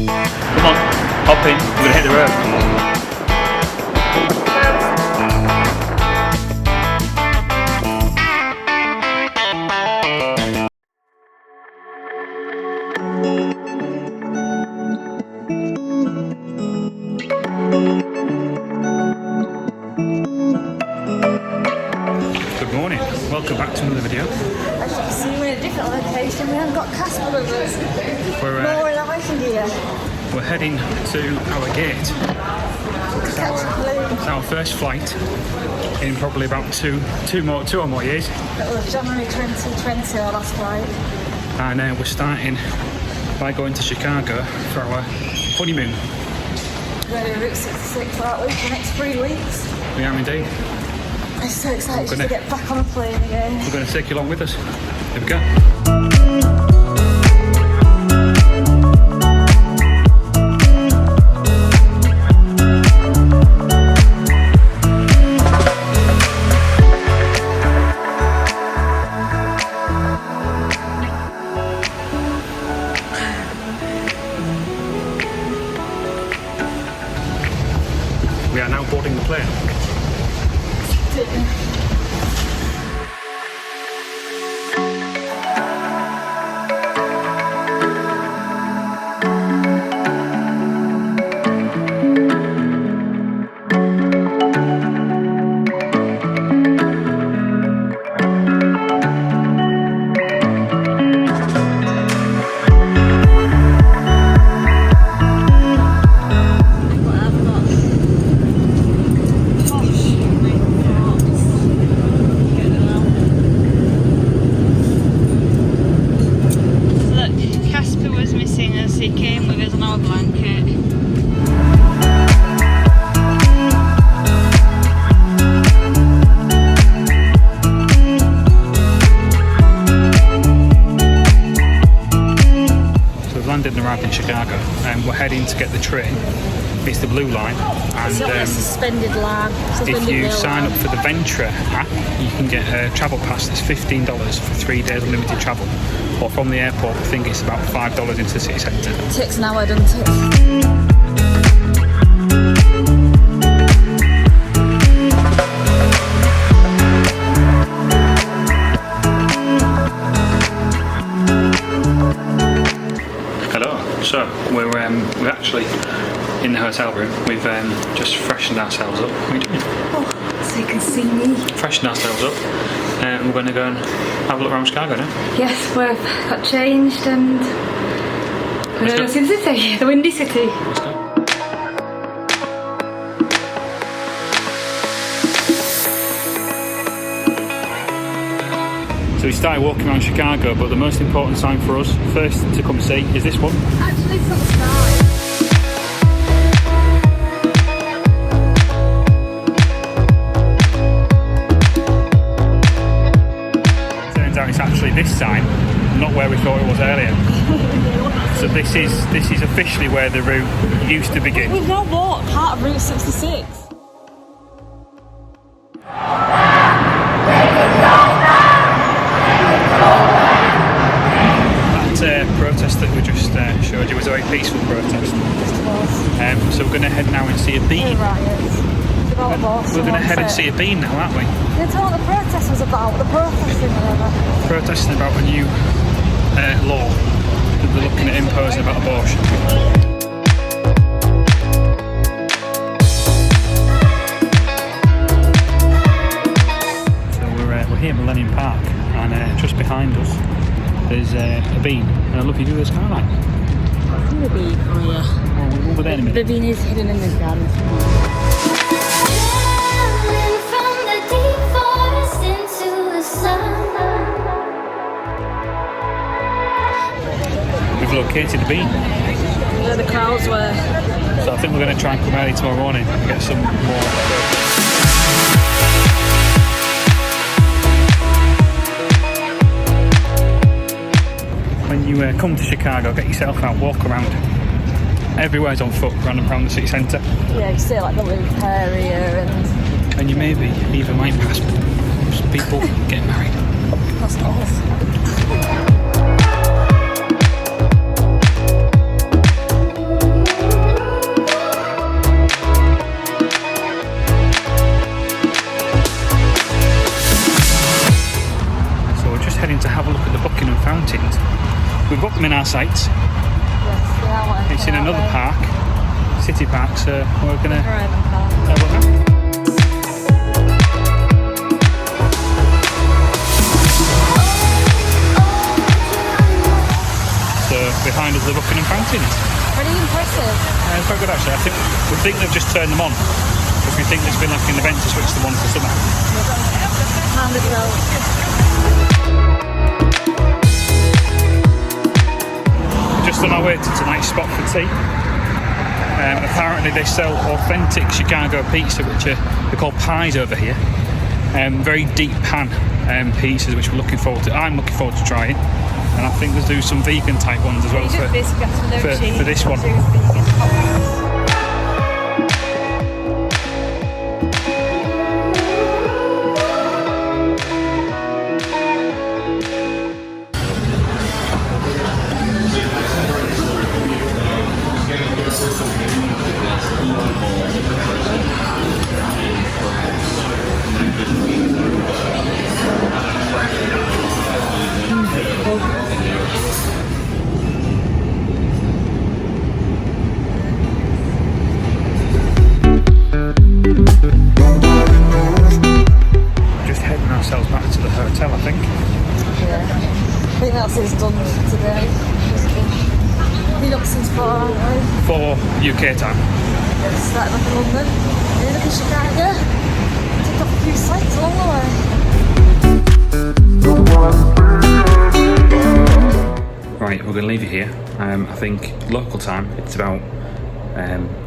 Come on, hop in, we're gonna hit the road. Good morning, welcome back to another video. As you can see, we're in a different location. We haven't got Casper with us. We're in hiking gear. We're heading to our gate. It's our first flight in probably about two or more years. It was January 2020, our last flight. And we're starting by going to Chicago for our honeymoon. We're going to Route 66, aren't we, for the next 3 weeks? We are indeed. I'm so excited to get back on a plane again. We're going to take you along with us. Here we go. We are now boarding the plane. He came with us on our blanket. So we've landed and arrived in Chicago and we're heading to get the train. It's the blue line, and It's a suspended line. if you sign up for the Ventura app, you can get a travel pass that's $15 for 3 days unlimited travel. Or from the airport, I think it's about $5 into the city centre. It takes an hour, doesn't it? Hello. So we're actually in the hotel room. We've just freshened ourselves up. What are you doing? Oh, so you can see me. Freshened ourselves up. We're going to go and have a look around Chicago now. Yes, we've got changed and we're going to see the city, the windy city. Let's go. So we started walking around Chicago, but the most important sign for us, first to come see, is this one. Actually, it's not the start. It's actually this sign, not where we thought it was earlier. So this is officially where the route used to begin. We've now walked part of Route 66. That protest that we just showed you was a very peaceful protest. So we're going to head now and see a bean. We're going to head and see a bean now, aren't we? That's what the protest was about, the protesting whatever. Protesting about a new law that they're looking at imposing about abortion. So we're here at Millennium Park, and just behind us there's a bean. And look, you do this car line. The bean, oh yeah. Well, we'll be there in a minute. The bean is hidden in the garden. We've located the bean. Where the crowds were. So I think we're going to try and come early tomorrow morning and get some more. When you come to Chicago, get yourself out, walk around. Everywhere's on foot, around the city centre. Yeah, you see like the Loop area and you maybe even might pass people getting married. That's not us. sites. Yes, they are working, It's in aren't another they? park, city park, so we're going to Horizon Park. have a look. So behind us the Buckingham Fountains. Pretty impressive. It's quite good actually. We think they've just turned them on. If we think there's been like an event to switch them on for summer. Hand it well. Just on our way to tonight's spot for tea. Apparently they sell authentic Chicago pizza, which they're called pies over here. Very deep pan pizzas, which we're looking forward to. I'm looking forward to trying. And I think there's do some vegan type ones as well for this one. Just heading ourselves back to the hotel, I think. Yeah. I think that's us done for today. Been up since 4, aren't we? 4 UK time. Started off in London, then up in Chicago. Took off a few sites along the way. Right, we're going to leave you here. I think local time, it's about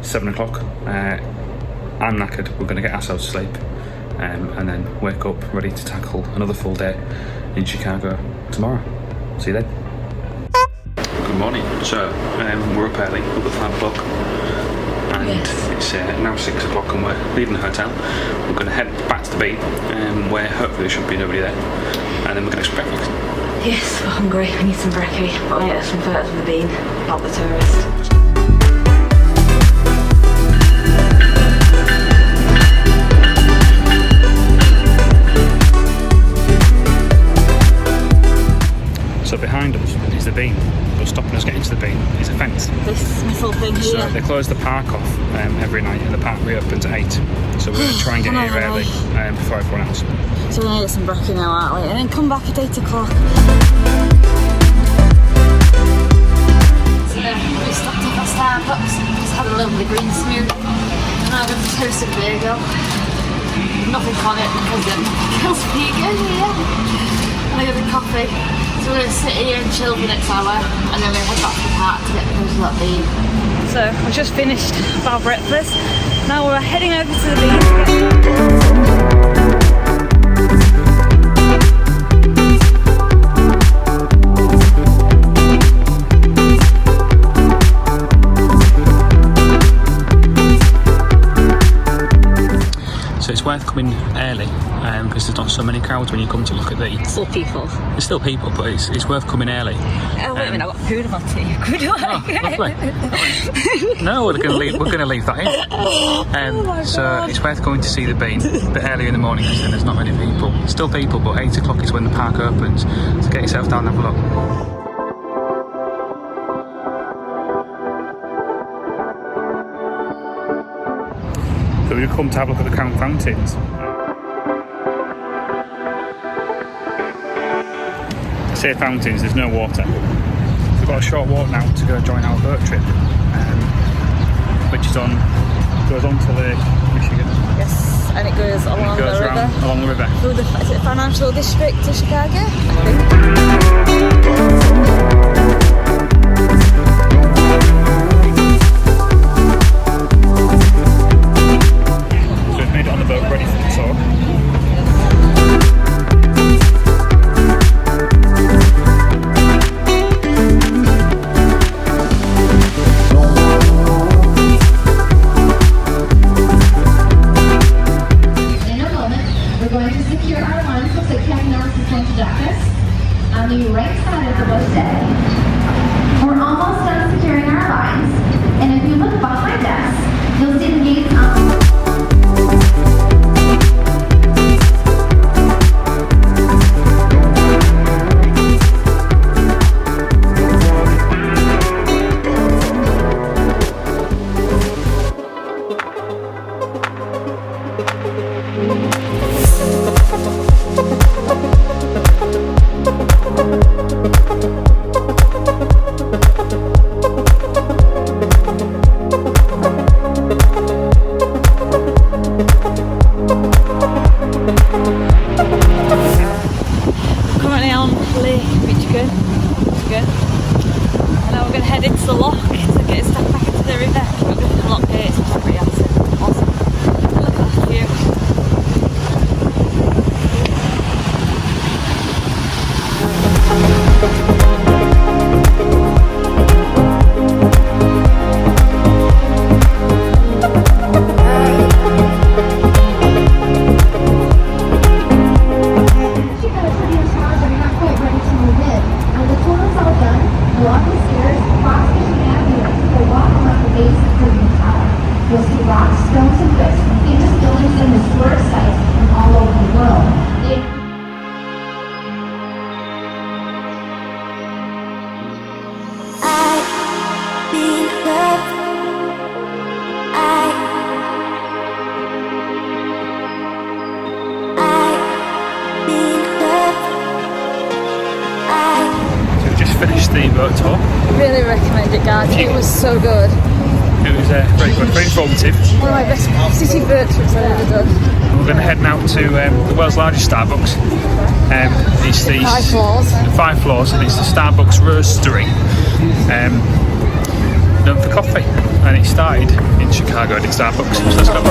7 o'clock. I'm knackered, we're going to get ourselves to sleep and then wake up ready to tackle another full day in Chicago tomorrow. See you then. Good morning. So we're up early, up at 5 o'clock. And it's now 6 o'clock and we're leaving the hotel. We're going to head back to the beach where hopefully there should be nobody there. And then we're going to get breakfast. Yes, we're hungry. We need some brekkie. But we get some photos of the bean, not the tourist. So behind us is the bean, but stopping us getting to the bean is a fence. This little thing here. So they close the park off every night and the park reopens at 8. So we're going to try and get here early before everyone else. So we're going to get some brekkie now, aren't we? And then come back at 8 o'clock. So we stopped at Starbucks, just had a lovely green smoothie. And now I've got a toasted bagel. Nothing on it because it's vegan here. And I got the coffee. So we're going to sit here and chill for the next hour and then we're going to head back to the park to get the photos of that bean. So we've just finished our breakfast. Now we're heading over to the beach. So it's worth coming early because there's not so many crowds when you come to look at the... Still people. There's still people, but it's worth coming early. Oh wait a minute, I've got food on my tea. Good Oh, lovely. No, we're going to leave that in. So it's worth going to see the bean a bit earlier in the morning because then there's not many people. Still people, but 8 o'clock is when the park opens. So get yourself down and have a look. So we've come to have a look at the Crown Fountains. I say fountains, there's no water. We've got a short walk now to go join our boat trip, which goes on to Lake Michigan. Yes, and it goes along the river. Along the river. Through the is it financial district to Chicago, I So we've made it on the boat ready for the tour. On the right side of the bus boat tour. Really recommend it, guys. It was so good. It was very good, very informative. One of my best city boat trips I've ever done. We're going to head now to the world's largest Starbucks. It's the 5 floors. 5 floors, and it's the Starbucks Roastery. Known for coffee, and it started in Chicago at Starbucks. So let's go.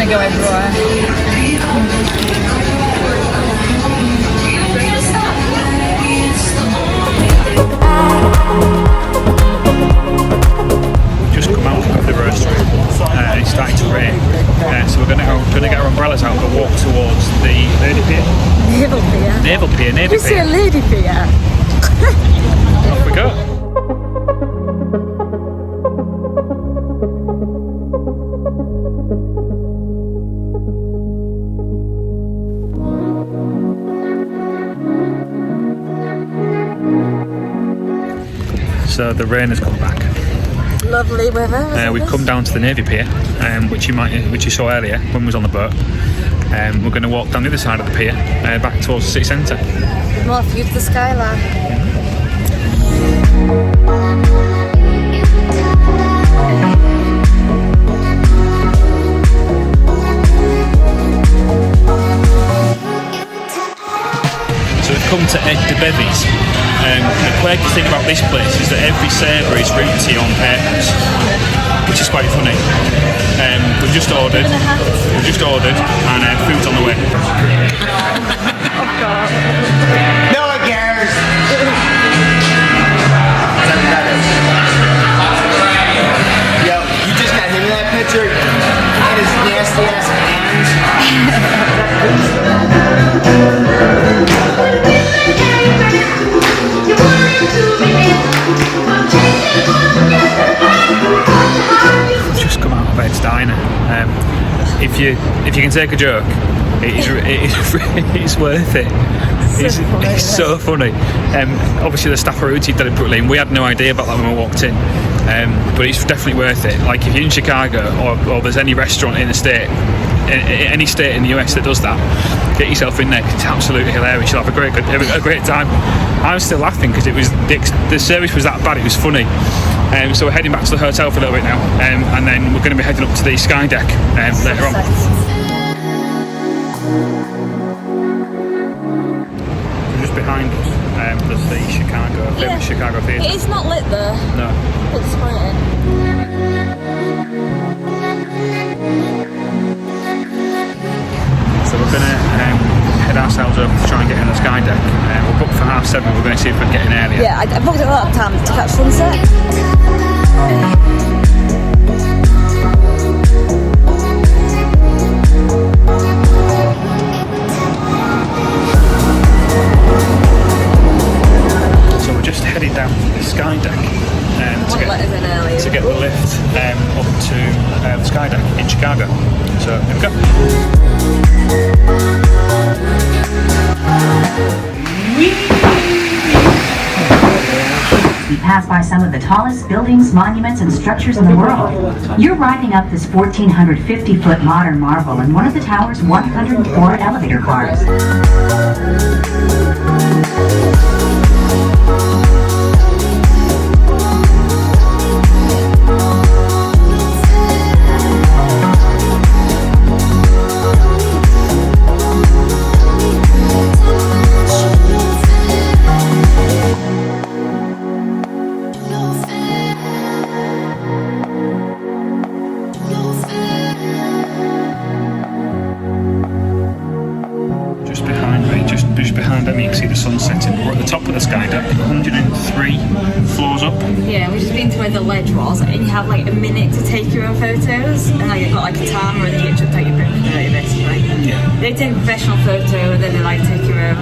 Go everywhere. Just come out of the roastery. It's starting to rain, so we're going to get our umbrellas out and walk towards the Lady Pier. Naval Pier. Naval Pier. Navy You see Pier. a Lady Pier. Off we go. So the rain has come back. Lovely weather. We've come down to the Navy Pier, which you saw earlier when we was on the boat. We're going to walk down the other side of the pier, back towards the city centre. More view to the skyline. So we've come to Ed de Bevy's. The quirky thing about this place is that every server is rude to you on purpose, which is quite funny. We've just ordered, and food's on the way. Oh God. No one cares! Yo, you just got him in that picture and his nasty ass hands. Just come out of Ed's Diner. If you can take a joke, it's worth it. It's so funny. Obviously the staff are rooted deliberately, and we had no idea about that when we walked in. But it's definitely worth it. Like if you're in Chicago or there's any restaurant in the state, any state in the US that does that, get yourself in there. It's absolutely hilarious. You'll have a great time. I was still laughing because the service was that bad. It was funny. So we're heading back to the hotel for a little bit now, and then we're going to be heading up to the sky deck later on. Just behind us, there's the famous Chicago Theatre. It's not lit though. No. It's fine. So we're going to head ourselves over to try and get in the sky deck. We're booked for 7:30. We're going to see if we can get in earlier. Yeah, I booked it a lot of time to catch sunset. So we're just heading down the sky deck to get the lift up to the sky deck in Chicago. So here we go. We pass by some of the tallest buildings, monuments, and structures in the world. You're riding up this 1,450-foot modern marvel in one of the tower's 104 elevator cars. Just behind me, you can see the sun setting. We're at the top of the sky deck, 103 floors up. Yeah, we've just been to where the ledge was, and you have like a minute to take your own photos, and like you've got like a timer, and you get to take your photo basically. Yeah. They take a professional photo, and then they like take your own.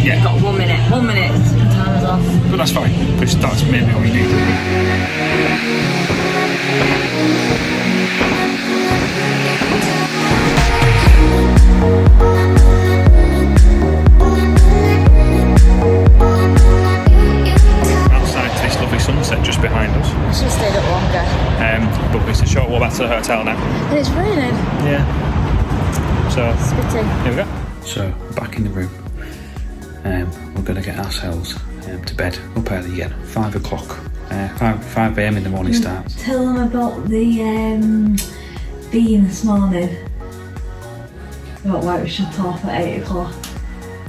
Yeah. You've got 1 minute. 1 minute. Time as well. But that's fine, because that's maybe all you need. Outside to this lovely sunset just behind us. I should have stayed up longer. But it's a short walk back to the hotel now. And it's raining. Yeah. So, Spitting. here we go. So, back in the room. We're going to get ourselves to bed up early again. 5 o'clock. 5 a.m. in the morning start. Tell them about the bean this morning. About why it was shut off at 8 o'clock.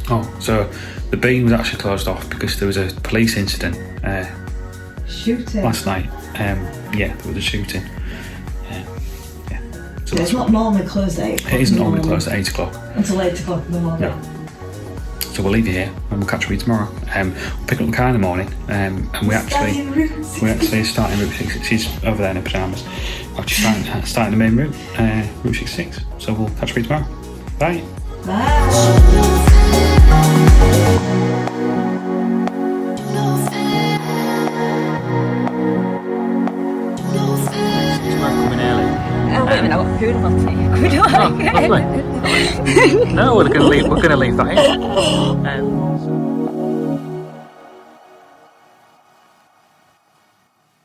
Oh, so the bean was actually closed off because there was a police incident Shooting. last night. Yeah, there was a shooting. So It's not normally closed at 8 o'clock. it isn't normally closed at 8 o'clock. Until 8 o'clock in the morning. No. So we'll leave you here and we'll catch up with you tomorrow. We'll pick up the car in the morning and we actually starting Route 66. She's over there in her pyjamas. We're actually starting the main route, Route 66. So we'll catch up with you tomorrow. Bye. Bye. Oh, wait a minute, I've got food on my tea. No, we're gonna leave that in.